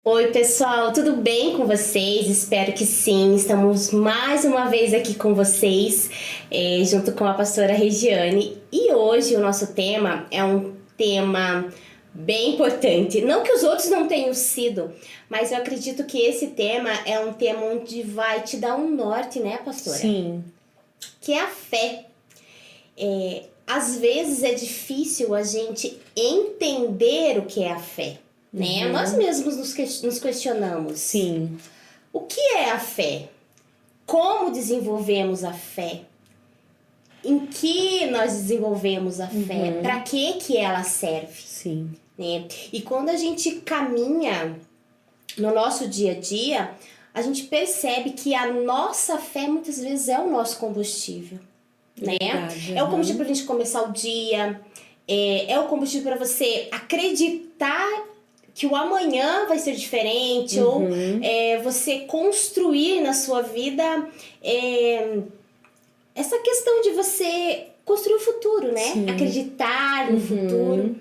Oi, pessoal, tudo bem com vocês? Espero que sim. Estamos mais uma vez aqui com vocês, junto com a pastora Regiane. E hoje o nosso tema é um tema bem importante. Não que os outros não tenham sido, mas eu acredito que esse tema é um tema onde vai te dar um norte, né, pastora? Sim. Que é a fé. Às vezes é difícil a gente entender o que é a fé. Né? Nós mesmos nos questionamos. Sim. O que é a fé? Como desenvolvemos a fé? Em que nós desenvolvemos a fé? Para que ela serve? Sim. Né? E quando a gente caminha no nosso dia a dia, a gente percebe que a nossa fé muitas vezes é o nosso combustível. Né? É o combustível para a gente começar o dia, é o combustível para você acreditar que o amanhã vai ser diferente, ou você construir na sua vida essa questão de você construir o futuro, né? Sim. Acreditar no futuro.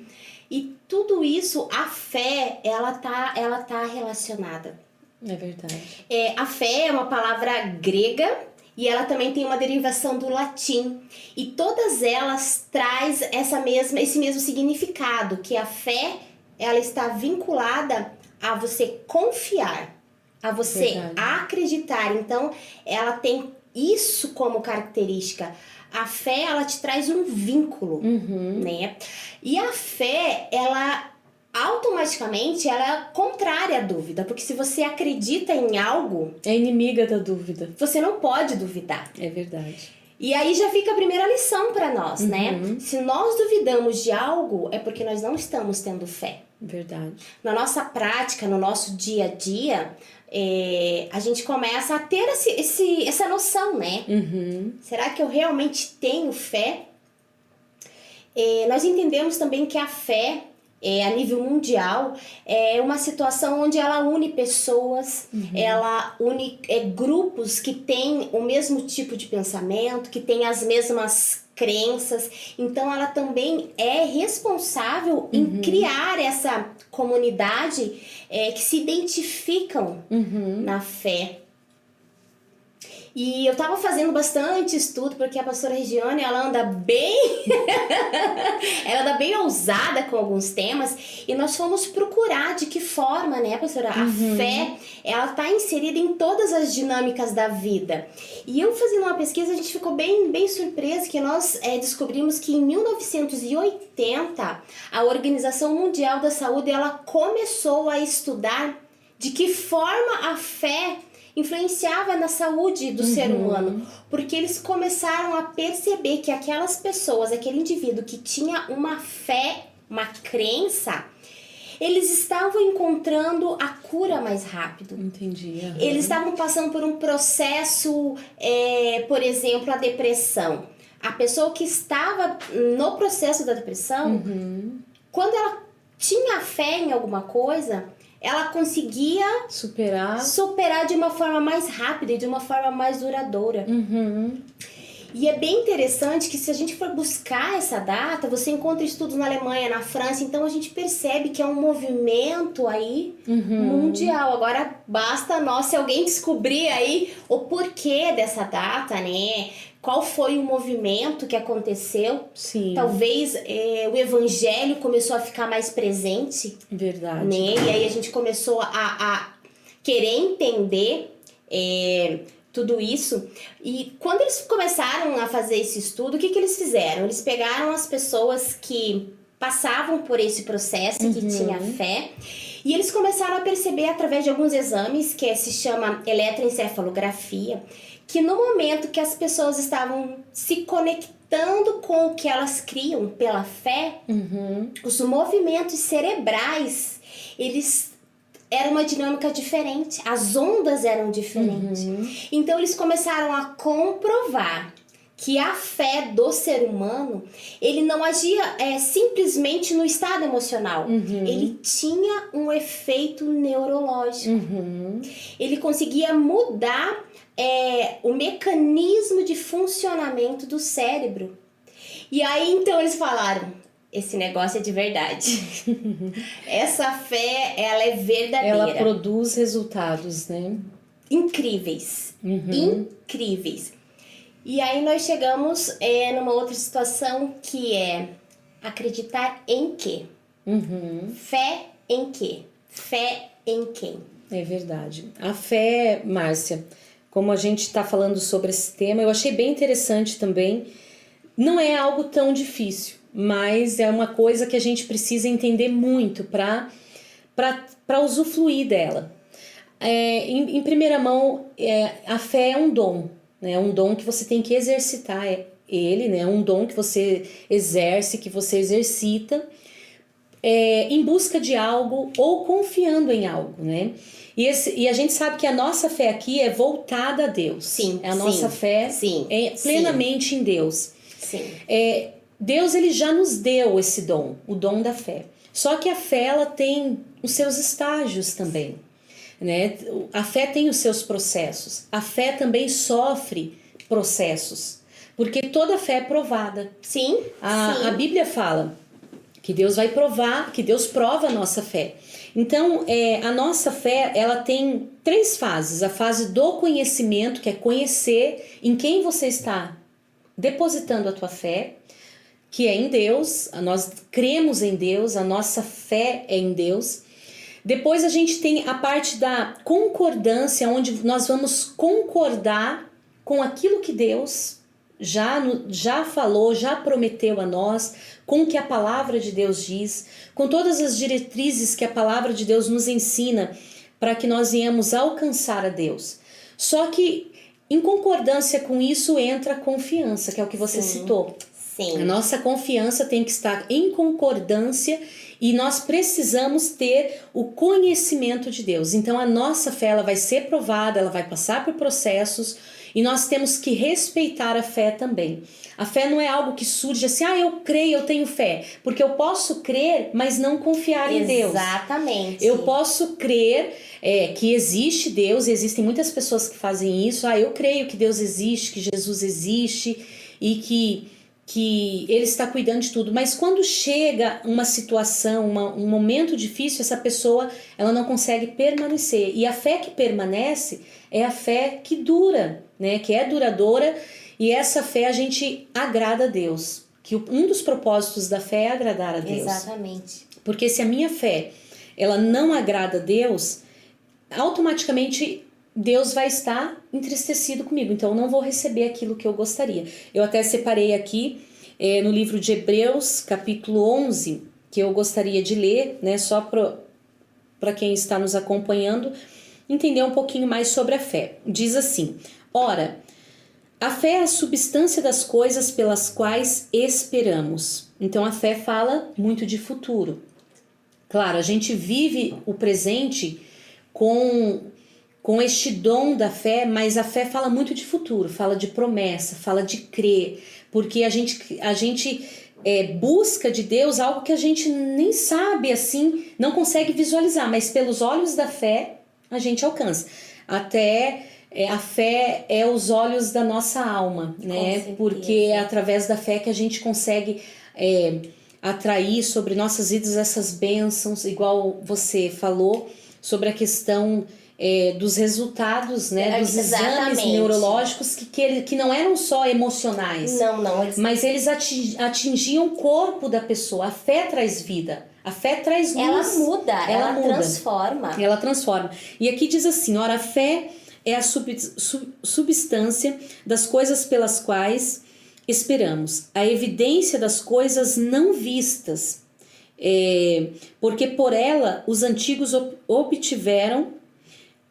E tudo isso, a fé, ela tá relacionada. É verdade. A fé é uma palavra grega e ela também tem uma derivação do latim. E todas elas traz esse mesmo significado, que a fé ela está vinculada a você confiar, a você acreditar. Então, ela tem isso como característica. A fé, ela te traz um vínculo, né? E a fé, ela automaticamente, ela é contrária à dúvida. Porque se você acredita em algo... É inimiga da dúvida. Você não pode duvidar. É verdade. E aí já fica a primeira lição para nós, né? Se nós duvidamos de algo, é porque nós não estamos tendo fé. Verdade. Na nossa prática, no nosso dia a dia, a gente começa a ter essa noção, né? Será que eu realmente tenho fé? Nós entendemos também que a fé, a nível mundial, é uma situação onde ela une pessoas, ela une grupos que têm o mesmo tipo de pensamento, que têm as mesmas crenças. Então ela também é responsável em criar essa comunidade que se identificam na fé. E eu tava fazendo bastante estudo, porque a pastora Regiane, ela anda bem ousada com alguns temas, e nós fomos procurar de que forma, né, pastora, a fé, ela tá inserida em todas as dinâmicas da vida. E eu fazendo uma pesquisa, a gente ficou bem surpresa, que nós descobrimos que em 1980, a Organização Mundial da Saúde, ela começou a estudar de que forma a fé influenciava na saúde do ser humano, porque eles começaram a perceber que aquelas pessoas, aquele indivíduo que tinha uma fé, uma crença, eles estavam encontrando a cura mais rápido. Entendi. Eles estavam passando por um processo, por exemplo, a depressão. A pessoa que estava no processo da depressão, quando ela tinha fé em alguma coisa, ela conseguia superar de uma forma mais rápida e de uma forma mais duradoura. E é bem interessante que se a gente for buscar essa data, você encontra estudos na Alemanha, na França, então a gente percebe que é um movimento aí mundial. Agora basta nós, se alguém descobrir aí o porquê dessa data, né? Qual foi o movimento que aconteceu? Sim. Talvez o evangelho começou a ficar mais presente. Verdade. Né? E aí a gente começou a querer entender tudo isso. E quando eles começaram a fazer esse estudo, o que eles fizeram? Eles pegaram as pessoas que passavam por esse processo, que tinha fé, e eles começaram a perceber através de alguns exames, que se chama eletroencefalografia, que no momento que as pessoas estavam se conectando com o que elas criam pela fé, os movimentos cerebrais, eles eram uma dinâmica diferente, as ondas eram diferentes. Então eles começaram a comprovar que a fé do ser humano, ele não agia simplesmente no estado emocional. Ele tinha um efeito neurológico. Ele conseguia mudar o mecanismo de funcionamento do cérebro. E aí, então, eles falaram, esse negócio é de verdade. Essa fé, ela é verdadeira. Ela produz resultados, né? Incríveis. Incríveis. E aí nós chegamos numa outra situação que é acreditar em quê? Fé em quê? Fé em quem? É verdade. A fé, Márcia, como a gente está falando sobre esse tema, eu achei bem interessante também. Não é algo tão difícil, mas é uma coisa que a gente precisa entender muito para usufruir dela. Em primeira mão, a fé é um dom, né? É um dom que você tem que exercitar ele, né? É um dom que você exerce, que você exercita em busca de algo ou confiando em algo, né? E a gente sabe que a nossa fé aqui é voltada a Deus. Sim, a nossa fé é plenamente em Deus. Sim. Deus, ele já nos deu esse dom, o dom da fé. Só que a fé, ela tem os seus estágios também, né? A fé tem os seus processos. A fé também sofre processos, porque toda fé é provada. Sim. A Bíblia fala que Deus vai provar, que Deus prova a nossa fé. Então, a nossa fé, ela tem 3 fases. A fase do conhecimento, que é conhecer em quem você está depositando a tua fé, que é em Deus. Nós cremos em Deus, a nossa fé é em Deus. Depois a gente tem a parte da concordância, onde nós vamos concordar com aquilo que Deus já falou, já prometeu a nós, com o que a palavra de Deus diz, com todas as diretrizes que a palavra de Deus nos ensina para que nós venhamos alcançar a Deus. Só que em concordância com isso entra a confiança, que é o que você citou. Sim. A nossa confiança tem que estar em concordância e nós precisamos ter o conhecimento de Deus. Então a nossa fé, ela vai ser provada, ela vai passar por processos e nós temos que respeitar a fé também. A fé não é algo que surge assim, eu creio, eu tenho fé. Porque eu posso crer, mas não confiar em Deus. Exatamente. Eu posso crer que existe Deus, e existem muitas pessoas que fazem isso. Eu creio que Deus existe, que Jesus existe e que Ele está cuidando de tudo. Mas quando chega uma situação, um momento difícil, essa pessoa ela não consegue permanecer. E a fé que permanece é a fé que dura, né? Que é duradoura. E essa fé a gente agrada a Deus. Que um dos propósitos da fé é agradar a Deus. Exatamente. Porque se a minha fé ela não agrada a Deus, automaticamente Deus vai estar entristecido comigo. Então eu não vou receber aquilo que eu gostaria. Eu até separei aqui no livro de Hebreus, capítulo 11, que eu gostaria de ler, né, só para quem está nos acompanhando, entender um pouquinho mais sobre a fé. Diz assim: ora, a fé é a substância das coisas pelas quais esperamos. Então a fé fala muito de futuro. Claro, a gente vive o presente com este dom da fé, mas a fé fala muito de futuro, fala de promessa, fala de crer, porque a gente busca de Deus algo que a gente nem sabe assim, não consegue visualizar, mas pelos olhos da fé a gente alcança. Até a fé é os olhos da nossa alma, né? Porque é através da fé que a gente consegue atrair sobre nossas vidas essas bênçãos, igual você falou sobre a questão dos resultados, né? Dos exames neurológicos que não eram só emocionais. Não. Mas eles atingiam o corpo da pessoa. A fé traz vida. A fé traz luz. Ela muda. Transforma. Ela transforma. E aqui diz assim, ora, a fé é a substância das coisas pelas quais esperamos, a evidência das coisas não vistas, porque por ela os antigos obtiveram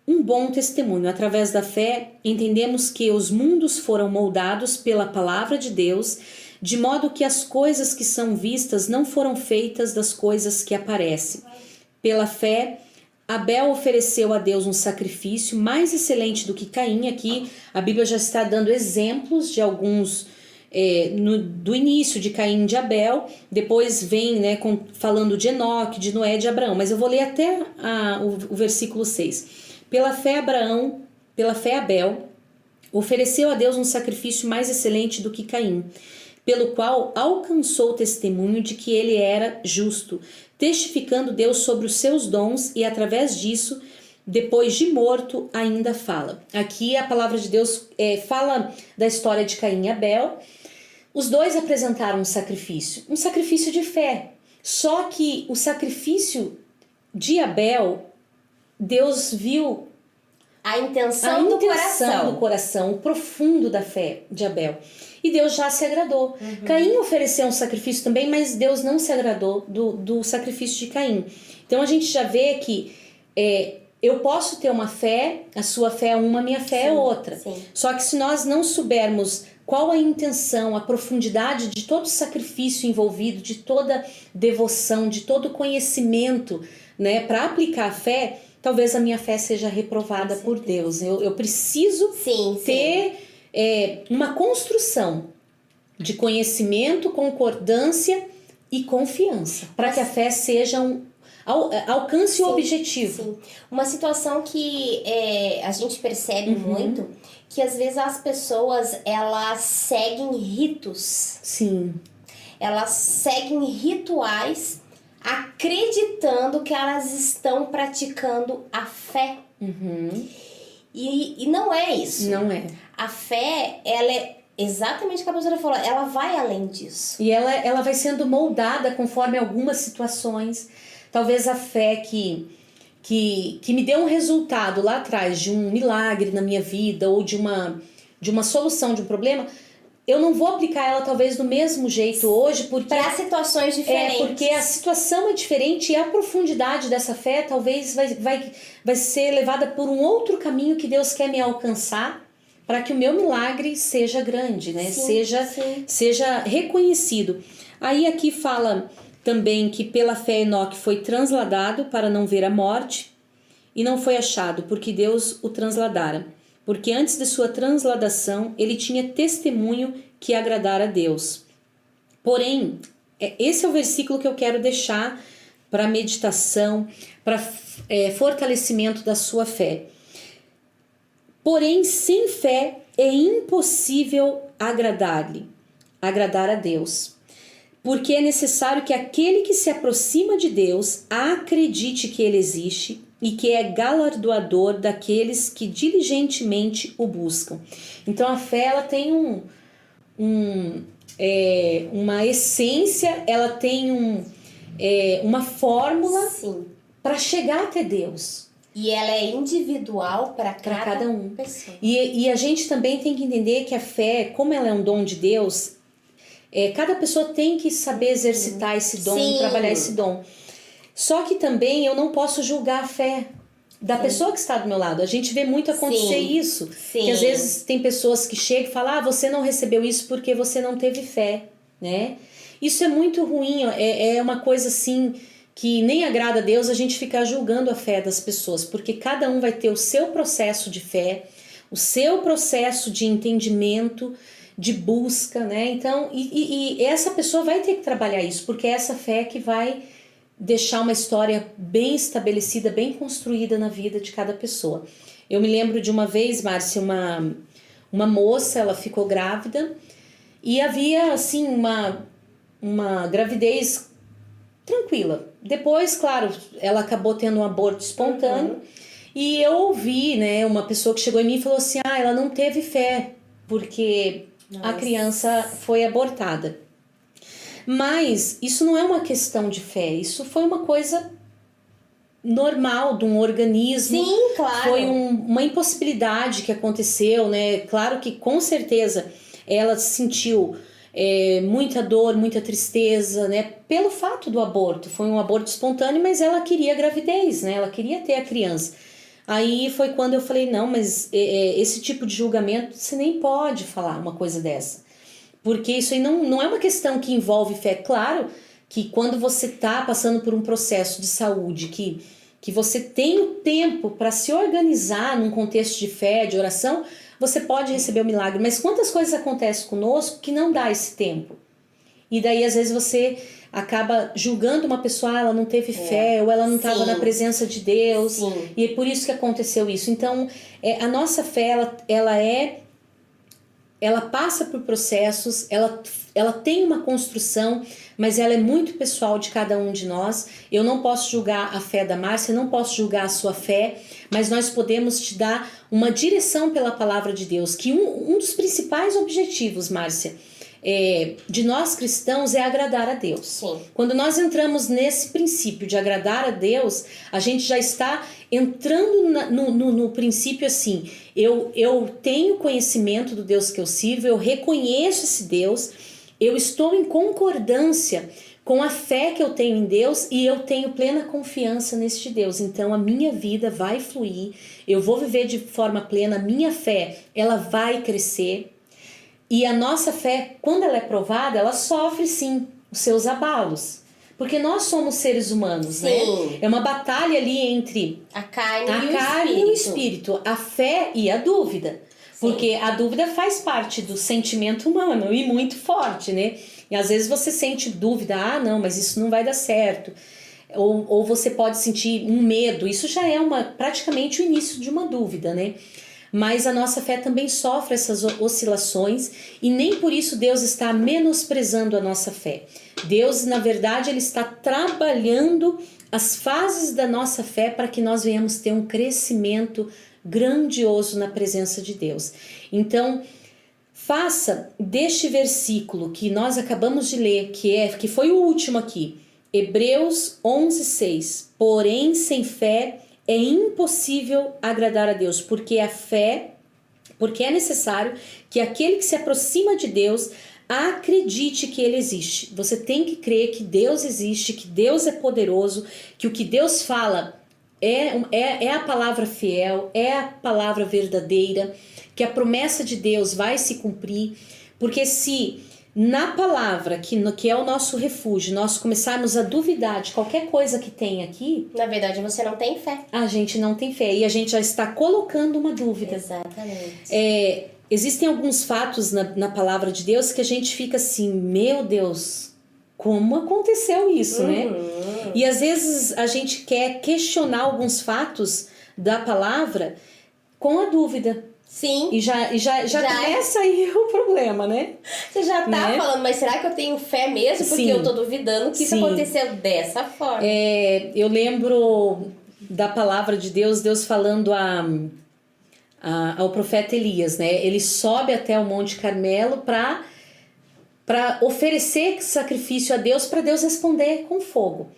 um bom testemunho. Através da fé, entendemos que os mundos foram moldados pela palavra de Deus, de modo que as coisas que são vistas não foram feitas das coisas que aparecem. Pela fé, Abel ofereceu a Deus um sacrifício mais excelente do que Caim. Aqui a Bíblia já está dando exemplos de alguns do início de Caim e de Abel, depois vem falando de Enoque, de Noé e de Abraão, mas eu vou ler até o versículo 6. Pela fé Abel ofereceu a Deus um sacrifício mais excelente do que Caim, pelo qual alcançou o testemunho de que ele era justo, testificando Deus sobre os seus dons e através disso, depois de morto, ainda fala. Aqui a palavra de Deus fala da história de Caim e Abel. Os dois apresentaram um sacrifício de fé. Só que o sacrifício de Abel, Deus viu a intenção do coração, o profundo da fé de Abel. E Deus já se agradou. Caim ofereceu um sacrifício também, mas Deus não se agradou do sacrifício de Caim. Então a gente já vê que eu posso ter uma fé, a sua fé é uma, a minha fé é outra. Sim. Só que se nós não soubermos qual a intenção, a profundidade de todo o sacrifício envolvido, de toda devoção, de todo conhecimento, né, para aplicar a fé, talvez a minha fé seja reprovada por Deus. Eu preciso ter uma construção de conhecimento, concordância e confiança, para que a fé seja alcance o objetivo. Sim. Uma situação que a gente percebe muito, que às vezes as pessoas, elas seguem ritos. Sim. Elas seguem rituais acreditando que elas estão praticando a fé. E não é isso. Não é. A fé, ela é exatamente o que a professora falou, ela vai além disso. E ela vai sendo moldada conforme algumas situações. Talvez a fé que me deu um resultado lá atrás, de um milagre na minha vida, ou de uma solução de um problema, eu não vou aplicar ela talvez do mesmo jeito hoje, porque para situações diferentes. Porque a situação é diferente e a profundidade dessa fé talvez vai ser levada por um outro caminho que Deus quer me alcançar, para que o meu milagre seja grande, né? Seja reconhecido. Aí aqui fala também que pela fé Enoque foi transladado para não ver a morte e não foi achado, porque Deus o transladara. Porque antes de sua transladação ele tinha testemunho que agradara a Deus. Porém, esse é o versículo que eu quero deixar para meditação, para fortalecimento da sua fé. Porém, sem fé é impossível agradar a Deus. Porque é necessário que aquele que se aproxima de Deus acredite que Ele existe e que é galardoador daqueles que diligentemente o buscam. Então a fé, ela tem uma essência, ela tem uma fórmula para chegar até Deus. E ela é individual para cada pessoa. E a gente também tem que entender que a fé, como ela é um dom de Deus, cada pessoa tem que saber exercitar esse dom, trabalhar esse dom. Só que também eu não posso julgar a fé da pessoa que está do meu lado. A gente vê muito acontecer isso. Que às vezes tem pessoas que chegam e falam, você não recebeu isso porque você não teve fé, né? Isso é muito ruim, é uma coisa assim que nem agrada a Deus a gente ficar julgando a fé das pessoas, porque cada um vai ter o seu processo de fé, o seu processo de entendimento, de busca, né? Então, e essa pessoa vai ter que trabalhar isso, porque é essa fé que vai deixar uma história bem estabelecida, bem construída na vida de cada pessoa. Eu me lembro de uma vez, Márcia, uma moça, ela ficou grávida e havia, assim, uma gravidez tranquila. Depois, claro, ela acabou tendo um aborto espontâneo e eu ouvi, né, uma pessoa que chegou em mim e falou assim, ela não teve fé porque a criança foi abortada. Mas isso não é uma questão de fé, isso foi uma coisa normal de um organismo. Sim, claro. Foi uma impossibilidade que aconteceu, né? Claro que com certeza ela sentiu muita dor, muita tristeza, né? Pelo fato do aborto. Foi um aborto espontâneo, mas ela queria a gravidez, né? Ela queria ter a criança. Aí foi quando eu falei, não, mas esse tipo de julgamento, você nem pode falar uma coisa dessa. Porque isso aí não é uma questão que envolve fé. Claro que quando você está passando por um processo de saúde, que você tem o tempo para se organizar num contexto de fé, de oração, você pode receber o milagre. Mas quantas coisas acontecem conosco que não dá esse tempo? E daí às vezes você acaba julgando uma pessoa, ela não teve fé, ou ela não estava na presença de Deus, e é por isso que aconteceu isso. Então, a nossa fé, ela é ela passa por processos, ela tem uma construção, mas ela é muito pessoal de cada um de nós. Eu não posso julgar a fé da Márcia, não posso julgar a sua fé, mas nós podemos te dar uma direção pela palavra de Deus, que um dos principais objetivos, Márcia, de nós cristãos é agradar a Deus. Sim. Quando nós entramos nesse princípio de agradar a Deus, a gente já está entrando no princípio assim, eu tenho conhecimento do Deus que eu sirvo, eu reconheço esse Deus, eu estou em concordância com a fé que eu tenho em Deus e eu tenho plena confiança neste Deus. Então a minha vida vai fluir, eu vou viver de forma plena, a minha fé ela vai crescer. E a nossa fé, quando ela é provada, ela sofre sim os seus abalos. Porque nós somos seres humanos, Sim. né? É uma batalha ali entre A carne e o espírito, a fé e a dúvida. Sim. Porque a dúvida faz parte do sentimento humano e muito forte, né? E às vezes você sente dúvida, não, mas isso não vai dar certo. Ou você pode sentir um medo, isso já é praticamente o início de uma dúvida, né? Mas a nossa fé também sofre essas oscilações e nem por isso Deus está menosprezando a nossa fé. Deus, na verdade, Ele está trabalhando as fases da nossa fé para que nós venhamos ter um crescimento grandioso na presença de Deus. Então, faça deste versículo que nós acabamos de ler, que foi o último aqui, Hebreus 11:6. Porém, sem fé é impossível agradar a Deus, porque é necessário que aquele que se aproxima de Deus acredite que Ele existe. Você tem que crer que Deus existe, que Deus é poderoso, que o que Deus fala é a palavra fiel, é a palavra verdadeira, que a promessa de Deus vai se cumprir, porque se na palavra, que é o nosso refúgio, nós começarmos a duvidar de qualquer coisa que tem aqui, na verdade você não tem fé. A gente não tem fé e a gente já está colocando uma dúvida. Exatamente. Existem alguns fatos na palavra de Deus que a gente fica assim, meu Deus, como aconteceu isso, né? E às vezes a gente quer questionar alguns fatos da palavra com a dúvida. Sim. E já começa aí o problema, né? Você já tá falando, mas será que eu tenho fé mesmo? Porque eu tô duvidando que isso aconteceu dessa forma. Eu lembro da palavra de Deus falando ao profeta Elias, né? Ele sobe até o Monte Carmelo para oferecer sacrifício a Deus, para Deus responder com fogo.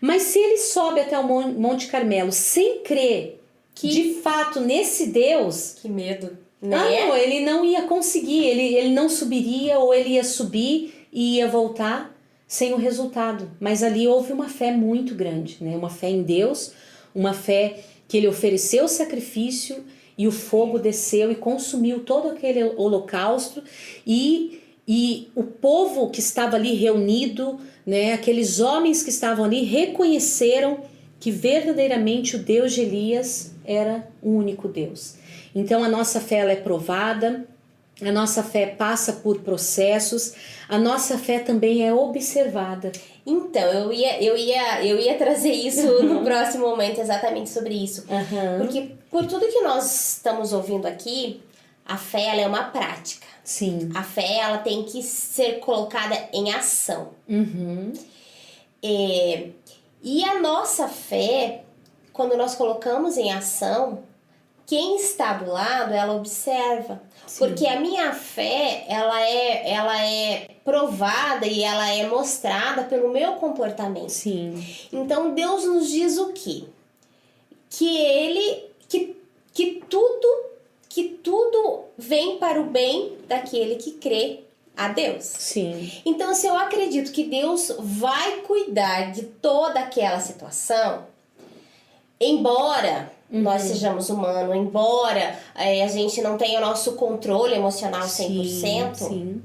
Mas se ele sobe até o Monte Carmelo sem crer de fato nesse Deus, que medo, né? Não, ele não ia conseguir, ele não subiria, ou ele ia subir e ia voltar sem o resultado. Mas ali houve uma fé muito grande, né? Uma fé em Deus, uma fé que ele ofereceu o sacrifício e o fogo desceu e consumiu todo aquele holocausto, e o povo que estava ali reunido, né? Aqueles homens que estavam ali reconheceram que verdadeiramente o Deus de Elias era o único Deus. Então a nossa fé ela é provada, a nossa fé passa por processos, a nossa fé também é observada. Então, eu ia trazer isso no próximo momento, exatamente sobre isso. Porque por tudo que nós estamos ouvindo aqui, a fé ela é uma prática. Sim. A fé ela tem que ser colocada em ação. E a nossa fé, quando nós colocamos em ação, quem está do lado, ela observa. Sim. Porque a minha fé, ela é provada e ela é mostrada pelo meu comportamento. Sim. Então, Deus nos diz o quê? Que tudo vem para o bem daquele que crê a Deus. Sim. Então, se eu acredito que Deus vai cuidar de toda aquela situação, embora nós sejamos humanos, embora a gente não tenha o nosso controle emocional 100%, sim.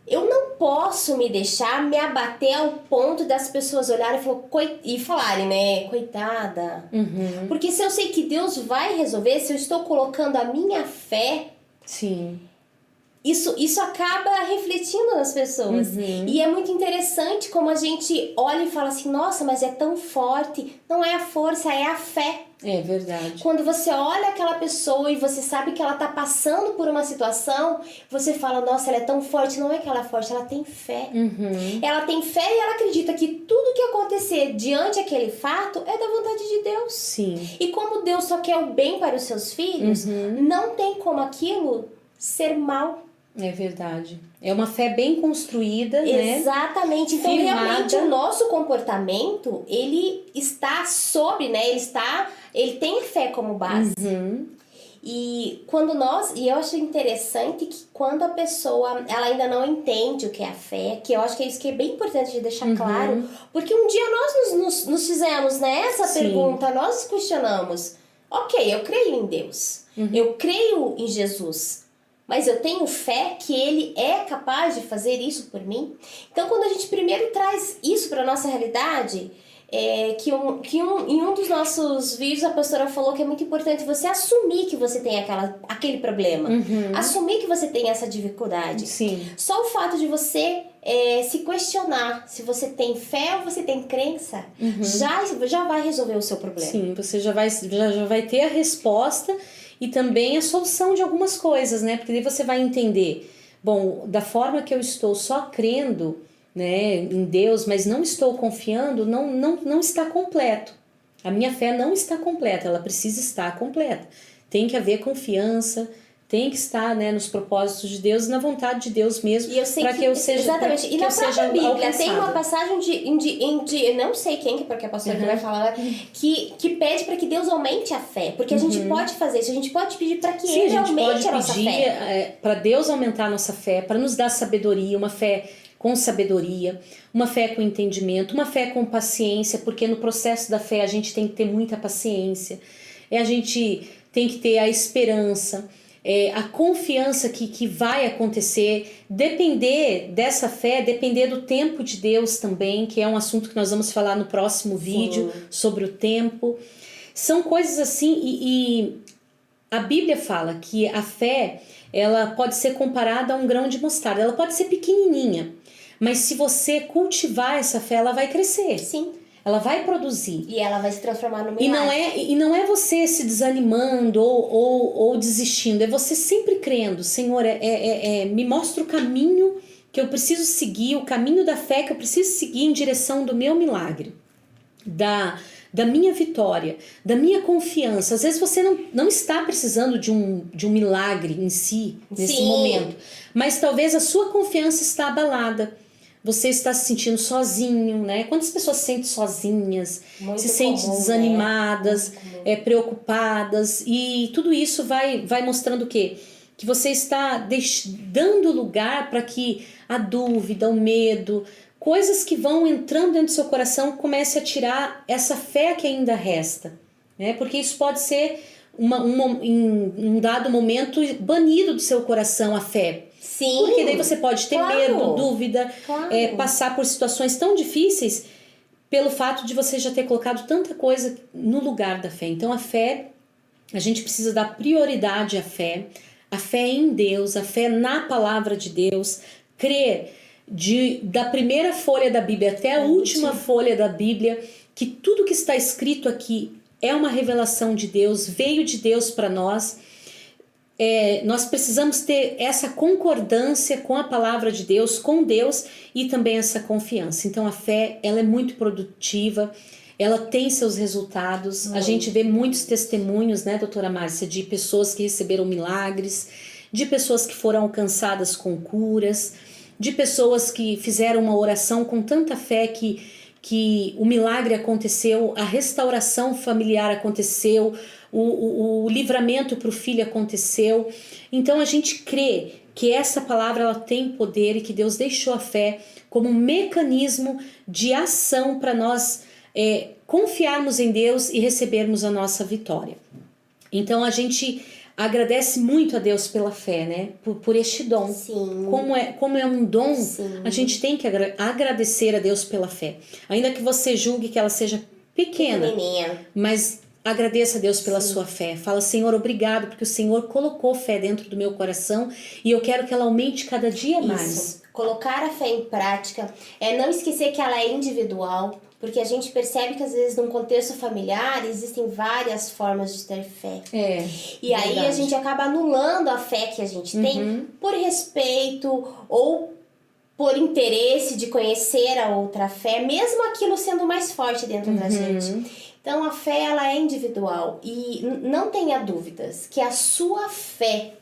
Eu não posso me deixar me abater ao ponto das pessoas olharem e falarem, né, coitada. Porque se eu sei que Deus vai resolver, se eu estou colocando a minha fé, sim. Isso acaba refletindo nas pessoas. E é muito interessante como a gente olha e fala assim, nossa, mas é tão forte. Não é a força, é a fé. É verdade. Quando você olha aquela pessoa e você sabe que ela tá passando por uma situação, você fala, nossa, ela é tão forte. Não é que ela é forte, ela tem fé. Ela tem fé e ela acredita que tudo que acontecer diante daquele fato é da vontade de Deus. Sim. E como Deus só quer o bem para os seus filhos, não tem como aquilo ser mal. É verdade. É uma fé bem construída, né? Exatamente. Então, Firmada. realmente, o nosso comportamento, ele está sobre, né? Ele tem a fé como base. E eu acho interessante que quando a pessoa, ela ainda não entende o que é a fé, que eu acho que é isso que é bem importante de deixar claro, porque um dia nós nos fizemos, né, essa pergunta, nós nos questionamos, ok, eu creio em Deus, eu creio em Jesus, mas eu tenho fé que Ele é capaz de fazer isso por mim? Então, quando a gente primeiro traz isso para nossa realidade, em um dos nossos vídeos a pastora falou que é muito importante você assumir que você tem aquele problema. Assumir que você tem essa dificuldade. Sim. Só o fato de você se questionar se você tem fé ou você tem crença, já vai resolver o seu problema. Sim, você já vai ter a resposta e também a solução de algumas coisas, né? Porque daí você vai entender, bom, da forma que eu estou só crendo, né, em Deus, mas não estou confiando, não está completo. A minha fé não está completa, ela precisa estar completa. Tem que haver confiança, tem que estar, né, nos propósitos de Deus, na vontade de Deus mesmo, para que eu seja exatamente. E na própria Bíblia alcançada. tem uma passagem de não sei quem, porque a pastora que vai falar, que pede para que Deus aumente a fé, porque a gente pode fazer isso, a gente pode pedir para que Ele aumente a nossa fé. A gente pode pedir para Deus aumentar a nossa fé, para nos dar sabedoria, uma fé com sabedoria, uma fé com entendimento, uma fé com paciência, porque no processo da fé a gente tem que ter muita paciência, a gente tem que ter a esperança, a confiança que vai acontecer, depender dessa fé, depender do tempo de Deus também, que é um assunto que nós vamos falar no próximo vídeo sobre o tempo. São coisas assim, e a Bíblia fala que a fé, ela pode ser comparada a um grão de mostarda, ela pode ser pequenininha, mas se você cultivar essa fé, ela vai crescer. Sim. Ela vai produzir. E ela vai se transformar no milagre. E não é você se desanimando ou desistindo, é você sempre crendo, Senhor, me mostra o caminho que eu preciso seguir, o caminho da fé que eu preciso seguir em direção do meu milagre, da minha vitória, da minha confiança. Às vezes você não está precisando de um milagre em si, nesse momento, mas talvez a sua confiança está abalada. Você está se sentindo sozinho, né? Quantas pessoas se sentem sozinhas, se sentem desanimadas, preocupadas, e tudo isso vai mostrando o quê? Que você está dando lugar para que a dúvida, o medo, coisas que vão entrando dentro do seu coração comece a tirar essa fé que ainda resta, né? Porque isso pode ser em um dado momento banido do seu coração a fé. Sim. Porque daí você pode ter medo, dúvida, passar por situações tão difíceis pelo fato de você já ter colocado tanta coisa no lugar da fé. Então a fé, a gente precisa dar prioridade à fé, a fé em Deus, a fé na palavra de Deus, crer da primeira folha da Bíblia até a última folha da Bíblia, que tudo que está escrito aqui é uma revelação de Deus, veio de Deus para nós. Nós precisamos ter essa concordância com a palavra de Deus, com Deus, e também essa confiança. Então a fé, ela é muito produtiva, ela tem seus resultados. A gente vê muitos testemunhos, né, doutora Márcia, de pessoas que receberam milagres, de pessoas que foram alcançadas com curas, de pessoas que fizeram uma oração com tanta fé que o milagre aconteceu, a restauração familiar aconteceu, o livramento para o filho aconteceu. Então a gente crê que essa palavra ela tem poder e que Deus deixou a fé como um mecanismo de ação para nós confiarmos em Deus e recebermos a nossa vitória. Então a gente agradece muito a Deus pela fé, né? Por este dom. Sim. Como é um dom, Sim. A gente tem que agradecer a Deus pela fé. Ainda que você julgue que ela seja pequena, mas agradeça a Deus pela sua fé. Fala, Senhor, obrigado, porque o Senhor colocou fé dentro do meu coração e eu quero que ela aumente cada dia mais. Colocar a fé em prática, não esquecer que ela é individual, Porque a gente percebe que às vezes num contexto familiar existem várias formas de ter fé. E aí verdade. a gente acaba anulando a fé que a gente tem por respeito ou por interesse de conhecer a outra fé, mesmo aquilo sendo mais forte dentro da gente. Então a fé, ela é individual e não tenha dúvidas que a sua fé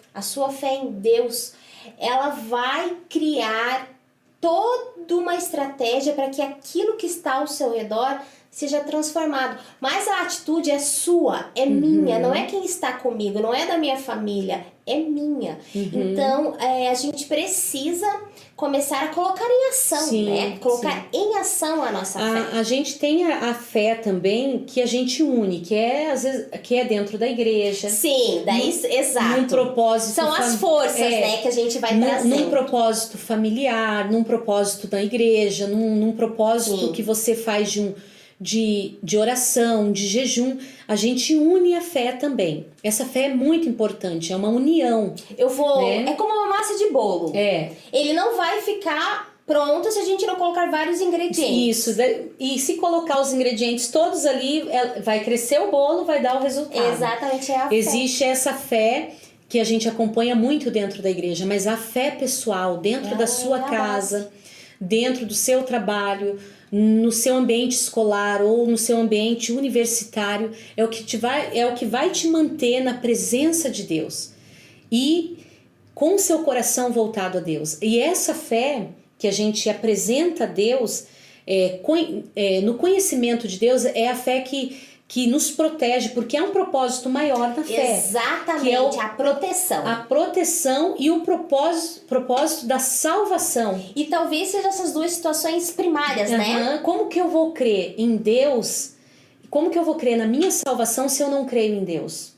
em Deus, ela vai criar toda uma estratégia para que aquilo que está ao seu redor seja transformado. Mas a atitude é sua, é minha, não é quem está comigo, não é da minha família, é minha. Então, a gente precisa começar a colocar em ação, né? Colocar em ação a nossa fé. A gente tem a fé também que a gente une, que é às vezes que é dentro da igreja. Sim, daí exato. Num propósito são as forças, né, que a gente vai trazendo. Num propósito familiar, num propósito da igreja, num propósito que você faz de oração, de jejum, a gente une a fé também. Essa fé é muito importante, é uma união. É como uma massa de bolo. Ele não vai ficar pronto se a gente não colocar vários ingredientes. Isso, e se colocar os ingredientes todos ali, vai crescer o bolo, vai dar o resultado. Exatamente, é a fé. Existe essa fé que a gente acompanha muito dentro da igreja, mas a fé pessoal, dentro da sua casa, dentro do seu trabalho, no seu ambiente escolar ou no seu ambiente universitário, é o que vai te manter na presença de Deus e com o seu coração voltado a Deus. E essa fé que a gente apresenta a Deus, no conhecimento de Deus, é a fé que nos protege, porque há um propósito maior na fé. Exatamente, que é a proteção. A proteção e o propósito da salvação. E talvez sejam essas duas situações primárias, né? Como que eu vou crer em Deus? Como que eu vou crer na minha salvação se eu não creio em Deus?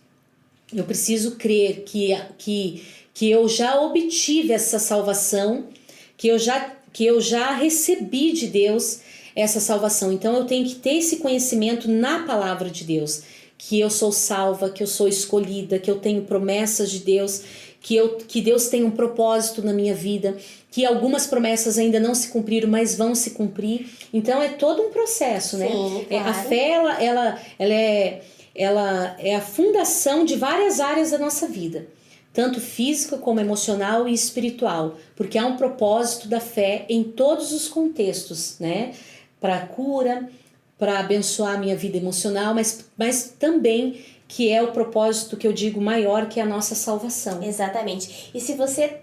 Eu preciso crer que eu já obtive essa salvação, que eu já recebi de Deus essa salvação. Então eu tenho que ter esse conhecimento na palavra de Deus, que eu sou salva, que eu sou escolhida, que eu tenho promessas de Deus, que Deus tem um propósito na minha vida, que algumas promessas ainda não se cumpriram, mas vão se cumprir. Então é todo um processo, né? Sim, claro. A fé, ela é a fundação de várias áreas da nossa vida, tanto física como emocional e espiritual, porque há um propósito da fé em todos os contextos, né? Para a cura, para abençoar a minha vida emocional, mas também que é o propósito que eu digo maior, que é a nossa salvação. Exatamente. E se você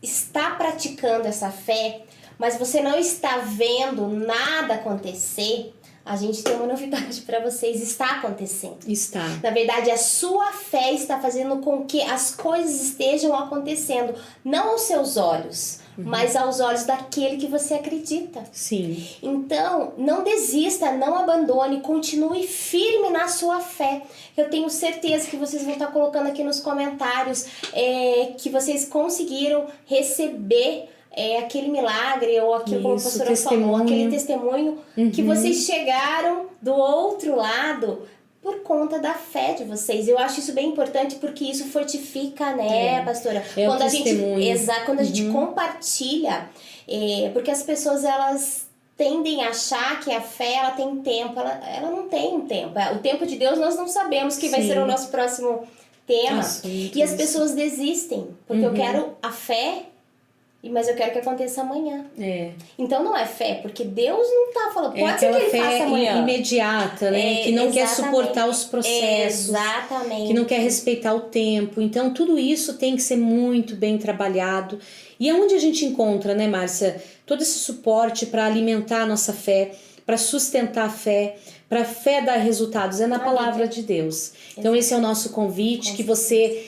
está praticando essa fé, mas você não está vendo nada acontecer, a gente tem uma novidade para vocês, está acontecendo. Está. Na verdade, a sua fé está fazendo com que as coisas estejam acontecendo, não aos seus olhos, mas aos olhos daquele que você acredita. Sim. Então, não desista, não abandone, continue firme na sua fé. Eu tenho certeza que vocês vão estar colocando aqui nos comentários que vocês conseguiram receber aquele milagre ou aquilo, como a pastora falou, aquele testemunho que vocês chegaram do outro lado por conta da fé de vocês. Eu acho isso bem importante porque isso fortifica, né, pastora? Quando a gente compartilha, porque as pessoas, elas tendem a achar que a fé, ela tem tempo. Ela não tem um tempo. O tempo de Deus nós não sabemos que vai ser o nosso próximo tema. E as pessoas desistem, porque eu quero a fé, mas eu quero que aconteça amanhã. Então não é fé, porque Deus não tá falando, pode ser que ele faça amanhã. Imediata, né? Que não quer suportar os processos. Exatamente. Que não quer respeitar o tempo. Então tudo isso tem que ser muito bem trabalhado. E é onde a gente encontra, né, Márcia, todo esse suporte para alimentar a nossa fé, para sustentar a fé, para a fé dar resultados, é na palavra de Deus. Então esse é o nosso convite, que você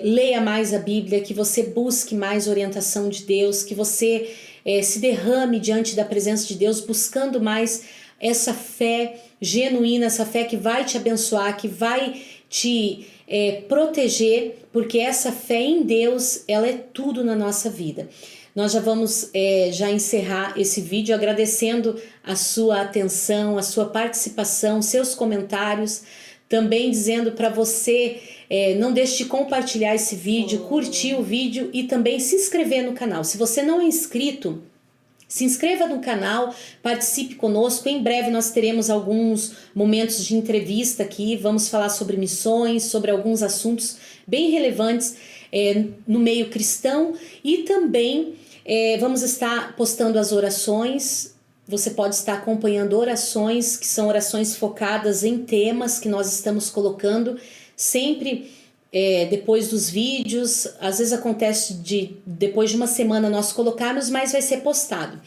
leia mais a Bíblia, que você busque mais orientação de Deus, que você se derrame diante da presença de Deus, buscando mais essa fé genuína, essa fé que vai te abençoar, que vai te proteger, porque essa fé em Deus, ela é tudo na nossa vida. Nós já vamos já encerrar esse vídeo agradecendo a sua atenção, a sua participação, seus comentários, também dizendo para você não deixe de compartilhar esse vídeo, curtir o vídeo e também se inscrever no canal. Se você não é inscrito, Se inscreva no canal, participe conosco. Em breve nós teremos alguns momentos de entrevista aqui. Vamos falar sobre missões, sobre alguns assuntos bem relevantes no meio cristão. E também vamos estar postando as orações. Você pode estar acompanhando orações, que são orações focadas em temas que nós estamos colocando sempre depois dos vídeos. Às vezes acontece depois de uma semana nós colocarmos, mas vai ser postado.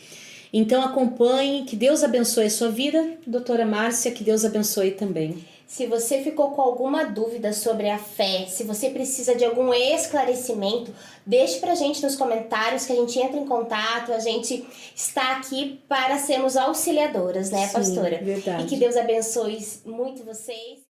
Então acompanhe, que Deus abençoe a sua vida. Doutora Márcia, que Deus abençoe também. Se você ficou com alguma dúvida sobre a fé, se você precisa de algum esclarecimento, deixe pra gente nos comentários que a gente entra em contato, a gente está aqui para sermos auxiliadoras, né, Sim, pastora? verdade. E que Deus abençoe muito vocês.